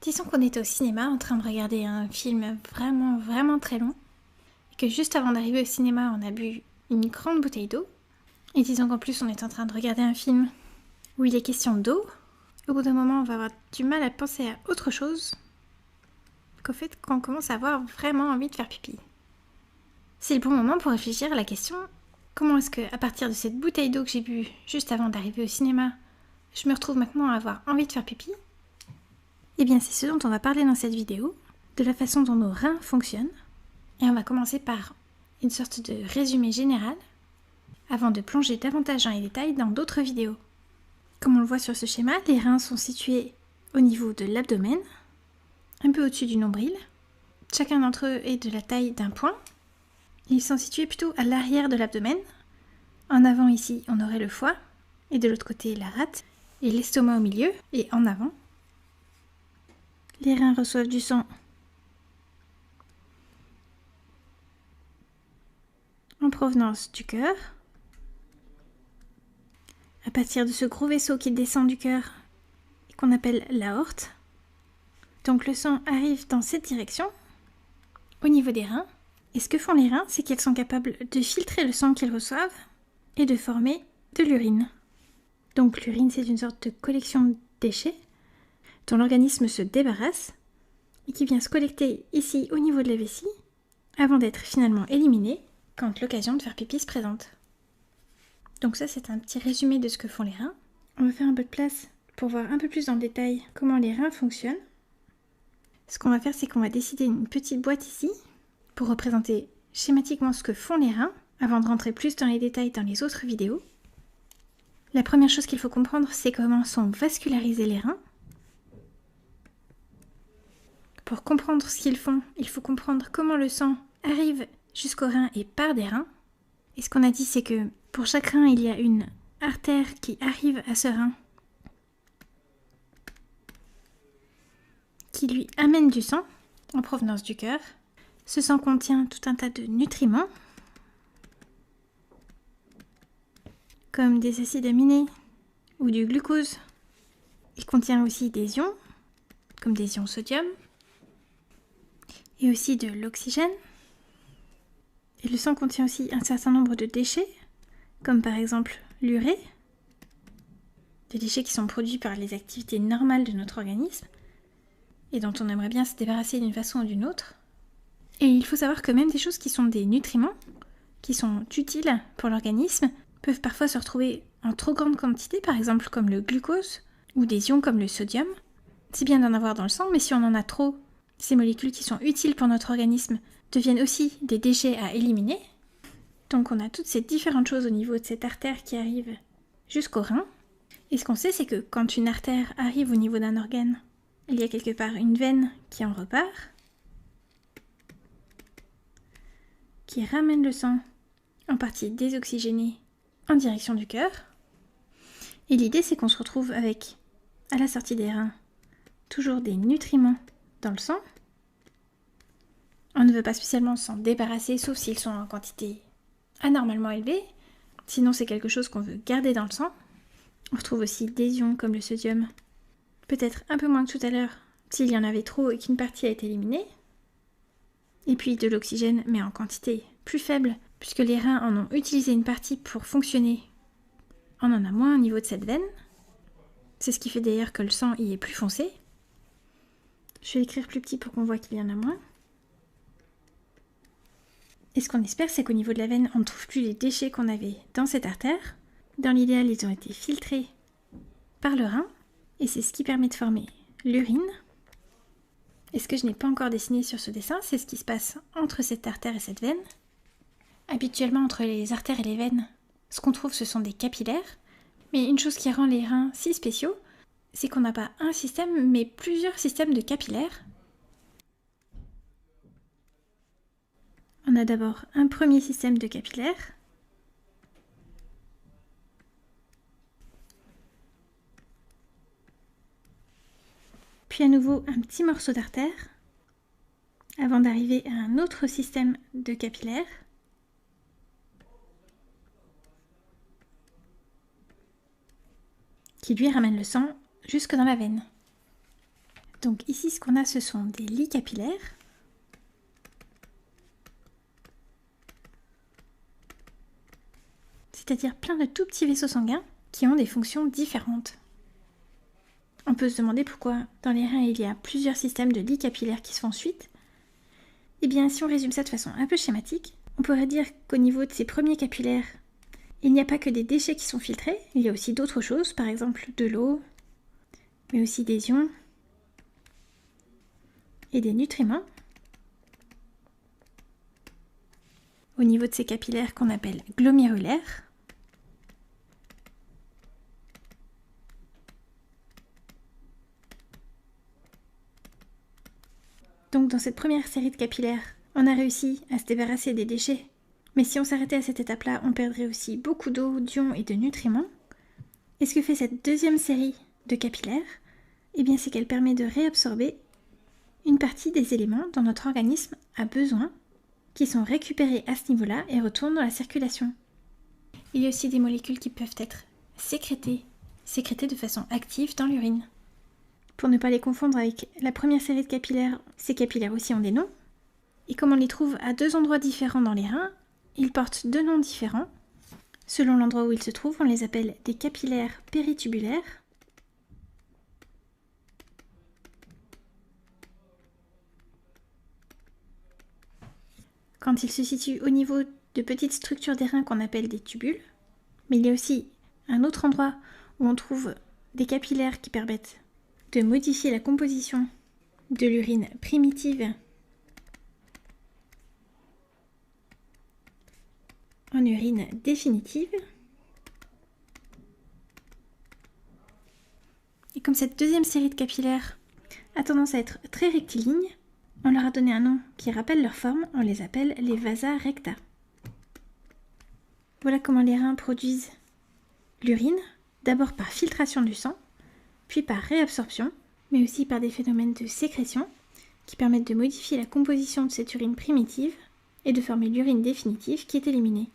Disons qu'on était au cinéma en train de regarder un film vraiment très long. Et que juste avant d'arriver au cinéma, on a bu une grande bouteille d'eau. Et disons qu'en plus, on est en train de regarder un film où il est question d'eau. Au bout d'un moment, on va avoir du mal à penser à autre chose qu'au fait qu'on commence à avoir vraiment envie de faire pipi. C'est le bon moment pour réfléchir à la question comment est-ce que, à partir de cette bouteille d'eau que j'ai bu juste avant d'arriver au cinéma, je me retrouve maintenant à avoir envie de faire pipi? Eh bien, c'est ce dont on va parler dans cette vidéo, de la façon dont nos reins fonctionnent. Et on va commencer par une sorte de résumé général, avant de plonger davantage dans les détails dans d'autres vidéos. Comme on le voit sur ce schéma, les reins sont situés au niveau de l'abdomen, un peu au-dessus du nombril. Chacun d'entre eux est de la taille d'un poing. Ils sont situés plutôt à l'arrière de l'abdomen. En avant ici, on aurait le foie, et de l'autre côté la rate, et l'estomac au milieu, et en avant. Les reins reçoivent du sang en provenance du cœur. À partir de ce gros vaisseau qui descend du cœur et qu'on appelle l'aorte. Donc le sang arrive dans cette direction, au niveau des reins. Et ce que font les reins, c'est qu'ils sont capables de filtrer le sang qu'ils reçoivent et de former de l'urine. Donc l'urine, c'est une sorte de collection de déchets dont l'organisme se débarrasse et qui vient se collecter ici au niveau de la vessie avant d'être finalement éliminé quand l'occasion de faire pipi se présente. Donc ça, c'est un petit résumé de ce que font les reins. On va faire un peu de place pour voir un peu plus dans le détail comment les reins fonctionnent. Ce qu'on va faire, c'est qu'on va décider une petite boîte ici pour représenter schématiquement ce que font les reins avant de rentrer plus dans les détails dans les autres vidéos. La première chose qu'il faut comprendre, c'est comment sont vascularisés les reins. Pour comprendre ce qu'ils font, il faut comprendre comment le sang arrive jusqu'aux reins et part des reins. Et ce qu'on a dit, c'est que pour chaque rein, il y a une artère qui arrive à ce rein, qui lui amène du sang en provenance du cœur. Ce sang contient tout un tas de nutriments, comme des acides aminés ou du glucose. Il contient aussi des ions, comme des ions sodium, et aussi de l'oxygène. Et le sang contient aussi un certain nombre de déchets, comme par exemple l'urée, des déchets qui sont produits par les activités normales de notre organisme, et dont on aimerait bien se débarrasser d'une façon ou d'une autre. Et il faut savoir que même des choses qui sont des nutriments, qui sont utiles pour l'organisme, peuvent parfois se retrouver en trop grande quantité, par exemple comme le glucose, ou des ions comme le sodium. C'est bien d'en avoir dans le sang, mais si on en a trop, ces molécules qui sont utiles pour notre organisme deviennent aussi des déchets à éliminer. Donc on a toutes ces différentes choses au niveau de cette artère qui arrive jusqu'au rein. Et ce qu'on sait, c'est que quand une artère arrive au niveau d'un organe, il y a quelque part une veine qui en repart, qui ramène le sang en partie désoxygéné en direction du cœur. Et l'idée, c'est qu'on se retrouve avec, à la sortie des reins, toujours des nutriments dans le sang. On ne veut pas spécialement s'en débarrasser, sauf s'ils sont en quantité anormalement élevée. Sinon, c'est quelque chose qu'on veut garder dans le sang. On retrouve aussi des ions comme le sodium. Peut-être un peu moins que tout à l'heure, s'il y en avait trop et qu'une partie a été éliminée. Et puis de l'oxygène, mais en quantité plus faible, puisque les reins en ont utilisé une partie pour fonctionner. On en a moins au niveau de cette veine. C'est ce qui fait d'ailleurs que le sang y est plus foncé. Je vais écrire plus petit pour qu'on voit qu'il y en a moins. Et ce qu'on espère, c'est qu'au niveau de la veine, on ne trouve plus les déchets qu'on avait dans cette artère. Dans l'idéal, ils ont été filtrés par le rein, et c'est ce qui permet de former l'urine. Et ce que je n'ai pas encore dessiné sur ce dessin, c'est ce qui se passe entre cette artère et cette veine. Habituellement, entre les artères et les veines, ce qu'on trouve, ce sont des capillaires. Mais une chose qui rend les reins si spéciaux, c'est qu'on n'a pas un système, mais plusieurs systèmes de capillaires. On a d'abord un premier système de capillaires. Puis à nouveau un petit morceau d'artère, avant d'arriver à un autre système de capillaires. Qui lui ramène le sang jusque dans la veine. Donc ici, ce qu'on a, ce sont des lits capillaires. C'est-à-dire plein de tout petits vaisseaux sanguins qui ont des fonctions différentes. On peut se demander pourquoi dans les reins il y a plusieurs systèmes de lits capillaires qui se font suite. Eh bien, si on résume ça de façon un peu schématique, on pourrait dire qu'au niveau de ces premiers capillaires, il n'y a pas que des déchets qui sont filtrés, il y a aussi d'autres choses, par exemple de l'eau, mais aussi des ions et des nutriments. Au niveau de ces capillaires qu'on appelle glomérulaires, donc dans cette première série de capillaires, on a réussi à se débarrasser des déchets. Mais si on s'arrêtait à cette étape-là, on perdrait aussi beaucoup d'eau, d'ions et de nutriments. Et ce que fait cette deuxième série de capillaires, eh bien c'est qu'elle permet de réabsorber une partie des éléments dont notre organisme a besoin, qui sont récupérés à ce niveau-là et retournent dans la circulation. Il y a aussi des molécules qui peuvent être sécrétées de façon active dans l'urine. Pour ne pas les confondre avec la première série de capillaires, ces capillaires aussi ont des noms. Et comme on les trouve à 2 endroits différents dans les reins, ils portent 2 noms différents. Selon l'endroit où ils se trouvent, on les appelle des capillaires péritubulaires. Quand ils se situent au niveau de petites structures des reins qu'on appelle des tubules. Mais il y a aussi un autre endroit où on trouve des capillaires qui permettent de modifier la composition de l'urine primitive en urine définitive. Et comme cette deuxième série de capillaires a tendance à être très rectiligne, on leur a donné un nom qui rappelle leur forme, on les appelle les vasa recta. Voilà comment les reins produisent l'urine, d'abord par filtration du sang, puis par réabsorption, mais aussi par des phénomènes de sécrétion qui permettent de modifier la composition de cette urine primitive et de former l'urine définitive qui est éliminée.